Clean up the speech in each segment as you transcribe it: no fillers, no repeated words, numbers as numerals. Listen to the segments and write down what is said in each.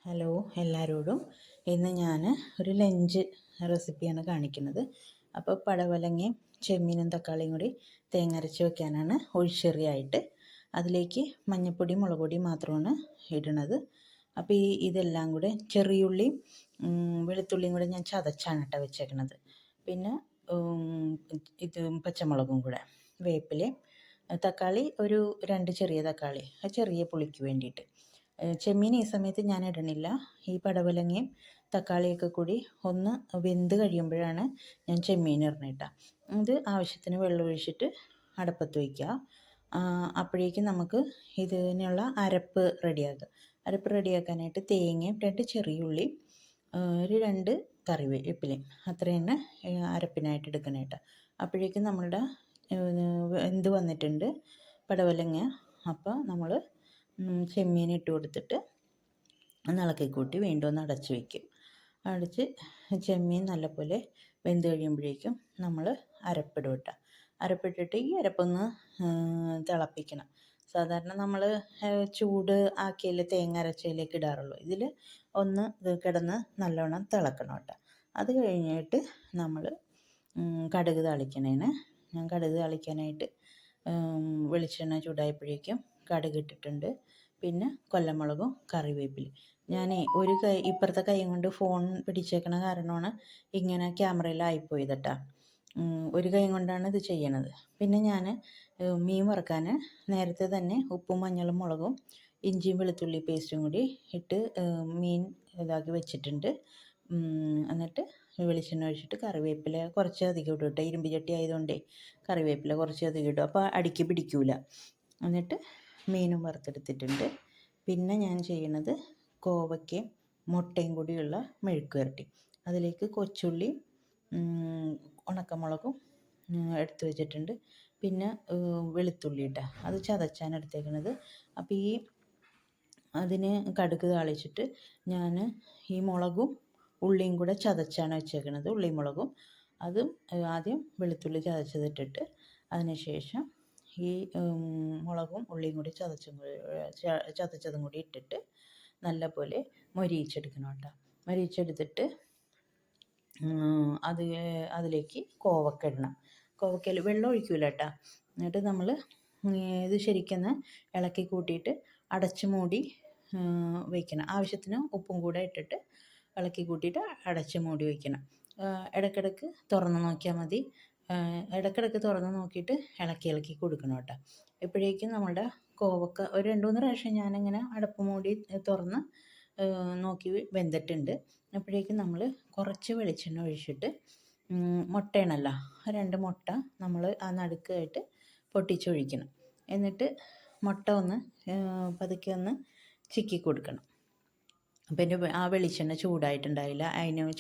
Hello എല്ലാവരോടും. ഇന്ന് ഞാൻ ഒരു ലഞ്ച് റെസിപ്പിയാണ് കാണിക്കുന്നത്. അപ്പോൾ പടവലങ്ങയും ചെമ്മീനും തക്കാളിയും കൂടി തേങ്ങ അരച്ച് വെക്കാനാണ് ഒഴിച്ചെറിയായിട്ട്. അതിലേക്ക് മഞ്ഞൾപ്പൊടി മുളക് പൊടി മാത്രമാണ് ഇടുന്നത്. അപ്പോൾ ഇതെല്ലാം കൂടെ ചെറിയുള്ളിയും വെളുത്തുള്ളിയും കൂടെ ഞാൻ ചതച്ചാണ് വെച്ചേക്കണത്. പിന്നെ ഇത് പച്ചമുളകും കൂടെ, വേപ്പിലയും, തക്കാളി ഒരു 2 ചെറിയ തക്കാളി, ചെറിയ പുളിക്ക് വേണ്ടിയിട്ട്. ചെമ്മീൻ ഈ സമയത്ത് ഞാൻ ഇടണില്ല. ഈ പടവലങ്ങയും തക്കാളിയൊക്കെ കൂടി ഒന്ന് വെന്ത് കഴിയുമ്പോഴാണ് ഞാൻ ചെമ്മീൻ ഇടണേട്ട. ഇത് ആവശ്യത്തിന് വെള്ളം ഒഴിച്ചിട്ട് അടപ്പത്ത് വയ്ക്കുക. അപ്പോഴേക്കും നമുക്ക് ഇതിനുള്ള അരപ്പ് റെഡിയാക്കുക. അരപ്പ് റെഡിയാക്കാനായിട്ട് തേങ്ങയും 2 ചെറിയുള്ളി, ഒരു 2 കറിവേപ്പിലയും അത്രയാണ് അരപ്പിനായിട്ട് എടുക്കണേട്ട. അപ്പോഴേക്കും നമ്മളുടെ വെന്ത് വന്നിട്ടുണ്ട് പടവലങ്ങ. അപ്പോൾ നമ്മൾ ചെമ്മീൻ ഇട്ട് കൊടുത്തിട്ട് ഇളക്കി കൂട്ടി വീണ്ടും ഒന്ന് അടച്ച് വയ്ക്കും. അടച്ച് ചെമ്മീൻ നല്ലപോലെ വെന്ത് കഴിയുമ്പോഴേക്കും നമ്മൾ അരപ്പിടും കേട്ടോ. അരപ്പിട്ടിട്ട് ഈ അരപ്പൊന്ന് തിളപ്പിക്കണം. സാധാരണ നമ്മൾ ചൂട് ആക്കിയല്ലേ തേങ്ങ അരച്ചതിലേക്ക് ഇടാറുള്ളൂ. ഇതിൽ ഒന്ന് ഇത് കിടന്ന് നല്ലോണം തിളക്കണം കേട്ടോ. അത് കഴിഞ്ഞിട്ട് നമ്മൾ കടുക് താളിക്കണേന് ഞാൻ കടുക് താളിക്കാനായിട്ട് വെളിച്ചെണ്ണ ചൂടായപ്പോഴേക്കും കടുക് ഇട്ടിട്ടുണ്ട്. പിന്നെ കൊല്ലമുളകും കറിവേപ്പിലയും. ഞാൻ ഇപ്പുറത്തെ കൈ കൊണ്ട് ഫോൺ പിടിച്ചേക്കണ കാരണമാണ് ഇങ്ങനെ ക്യാമറയിലായിപ്പോയത് കേട്ടോ. ഒരു കൈ കൊണ്ടാണ് ഇത് ചെയ്യണത്. പിന്നെ ഞാൻ മീൻ വറുക്കാൻ നേരത്തെ തന്നെ ഉപ്പും മഞ്ഞളും മുളകും ഇഞ്ചിയും വെളുത്തുള്ളി പേസ്റ്റും കൂടി ഇട്ട് മീൻ ഇതാക്കി വെച്ചിട്ടുണ്ട്. എന്നിട്ട് വെളിച്ചെണ്ണ ഒഴിച്ചിട്ട് കറിവേപ്പില കുറച്ച് അധികം ഇടും കേട്ടോ. ഇരുമ്പ് ചട്ടി ആയതുകൊണ്ടേ കറിവേപ്പില കുറച്ച് അധികം ഇടും. അപ്പോൾ അടിക്ക് പിടിക്കൂല. എന്നിട്ട് മീനും വറുത്തെടുത്തിട്ടുണ്ട്. പിന്നെ ഞാൻ ചെയ്യണത് കോവയ്ക്കയും മുട്ടയും കൂടിയുള്ള മെഴുക്ക് പുരട്ടി. അതിലേക്ക് കൊച്ചുള്ളി, ഉണക്കമുളകും എടുത്ത് വെച്ചിട്ടുണ്ട്. പിന്നെ വെളുത്തുള്ളി ഇട്ട അത് ചതച്ചാണ് എടുത്തേക്കണത്. അപ്പോൾ അതിന് കടുക് താളിച്ചിട്ട് ഞാൻ ഈ മുളകും ഉള്ളിയും കൂടെ ചതച്ചാണ് വെച്ചേക്കണത്. ഉള്ളിയും മുളകും അതും ആദ്യം വെളുത്തുള്ളി ചതച്ചതിട്ടിട്ട് അതിനുശേഷം ഈ മുളകും ഉള്ളിയും കൂടി ചതച്ചതും കൂടി ഇട്ടിട്ട് നല്ലപോലെ മൊരിയിച്ചെടുക്കണം കേട്ടോ. മൊരിയിച്ചെടുത്തിട്ട് അതിലേക്ക് കോവക്ക ഇടണം. കോവക്കയിൽ വെള്ളം ഒഴിക്കൂല കേട്ടോ. എന്നിട്ട് നമ്മൾ ഇത് ശരിക്കൊന്ന് ഇളക്കി കൂട്ടിയിട്ട് അടച്ച് മൂടി വയ്ക്കണം. ആവശ്യത്തിന് ഉപ്പും കൂടെ ഇട്ടിട്ട് ഇളക്കി കൂട്ടിയിട്ട് അടച്ച് മൂടി വയ്ക്കണം. ഇടയ്ക്കിടയ്ക്ക് തുറന്ന് നോക്കിയാൽ മതി. ഇടയ്ക്കിടയ്ക്ക് തുറന്ന് നോക്കിയിട്ട് ഇളക്കി കൊടുക്കണം കേട്ടോ. എപ്പോഴേക്കും നമ്മുടെ കോവക്ക ഒരു 2-3 പ്രാവശ്യം ഞാനിങ്ങനെ അടപ്പ് മൂടി തുറന്ന് നോക്കി വെന്തിട്ടുണ്ട്. അപ്പോഴേക്കും നമ്മൾ കുറച്ച് വെളിച്ചെണ്ണ ഒഴിച്ചിട്ട് മുട്ടയാണല്ലോ, 2 മുട്ട നമ്മൾ ആ നടുക്കായിട്ട് പൊട്ടിച്ചൊഴിക്കണം. എന്നിട്ട് മുട്ട ഒന്ന് പതുക്കെ ഒന്ന് ചിക്കി കൊടുക്കണം. പിന്നെ ആ വെളിച്ചെണ്ണ ചൂടായിട്ടുണ്ടായില്ല.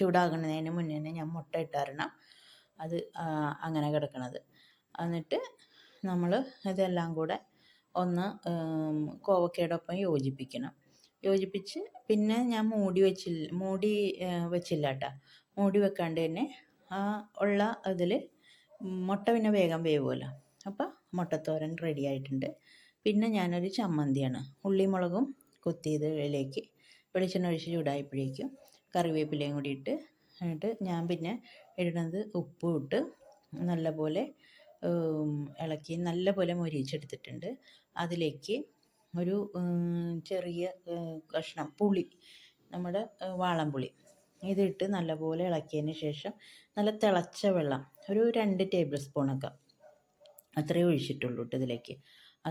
ചൂടാകുന്നതിന് മുന്നേ തന്നെ ഞാൻ മുട്ട ഇട്ടാരണം അത് അങ്ങനെ കിടക്കണത്. എന്നിട്ട് നമ്മൾ ഇതെല്ലാം കൂടെ ഒന്ന് കോവക്കയുടെ ഒപ്പം യോജിപ്പിച്ച് പിന്നെ ഞാൻ മൂടി വെച്ചില്ല കേട്ടോ. മൂടി വെക്കാണ്ട് തന്നെ ഉള്ള ഇതിൽ മുട്ട പിന്നെ വേഗം വേവുമല്ലോ. അപ്പോൾ മുട്ടത്തോരൻ റെഡി ആയിട്ടുണ്ട്. പിന്നെ ഞാനൊരു ചമ്മന്തിയാണ്. ഉള്ളിയും മുളകും കുത്തിയതിലേക്ക് വെളിച്ചെണ്ണ ഒഴിച്ച് ചൂടായപ്പോഴേക്കും കറിവേപ്പിലയും കൂടി എന്നിട്ട് ഞാൻ പിന്നെ ഇടുന്നത് ഉപ്പും ഇട്ട് നല്ലപോലെ ഇളക്കി നല്ലപോലെ മൊരിയിച്ചെടുത്തിട്ടുണ്ട്. അതിലേക്ക് ഒരു ചെറിയ കഷ്ണം പുളി, നമ്മുടെ വാളംപുളി ഇതിട്ട് നല്ലപോലെ ഇളക്കിയതിന് ശേഷം നല്ല തിളച്ച വെള്ളം ഒരു 2 ടേബിൾ സ്പൂണൊക്കെ അത്രയും ഒഴിച്ചിട്ടുള്ളൂ ഇതിലേക്ക്.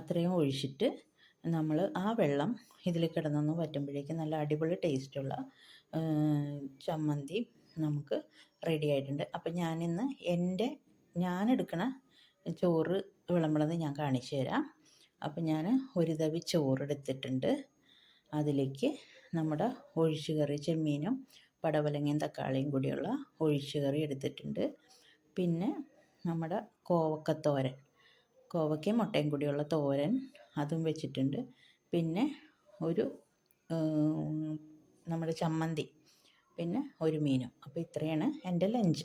അത്രയും ഒഴിച്ചിട്ട് നമ്മൾ ആ വെള്ളം ഇതിൽ കിടന്നൊന്ന് വറ്റുമ്പോഴേക്കും നല്ല അടിപൊളി ടേസ്റ്റുള്ള ചമ്മന്തി നമുക്ക് റെഡി ആയിട്ടുണ്ട്. അപ്പം ഞാനെടുക്കണ ചോറ് വിളമ്പണത് ഞാൻ കാണിച്ചു തരാം. അപ്പം ഞാൻ ഒരു തവി ചോറെടുത്തിട്ടുണ്ട്. അതിലേക്ക് നമ്മുടെ ഒഴിച്ചുകറി ചെമ്മീനും പടവലങ്ങയും തക്കാളിയും കൂടിയുള്ള ഒഴിച്ചുകറി എടുത്തിട്ടുണ്ട്. പിന്നെ നമ്മുടെ കോവക്കയും മുട്ടയും കൂടിയുള്ള തോരൻ അതും വെച്ചിട്ടുണ്ട്. പിന്നെ ഒരു നമ്മുടെ ചമ്മന്തി, പിന്നെ ഒരു മീനും. അപ്പോൾ ഇത്രയാണ് എൻ്റെ ലഞ്ച്.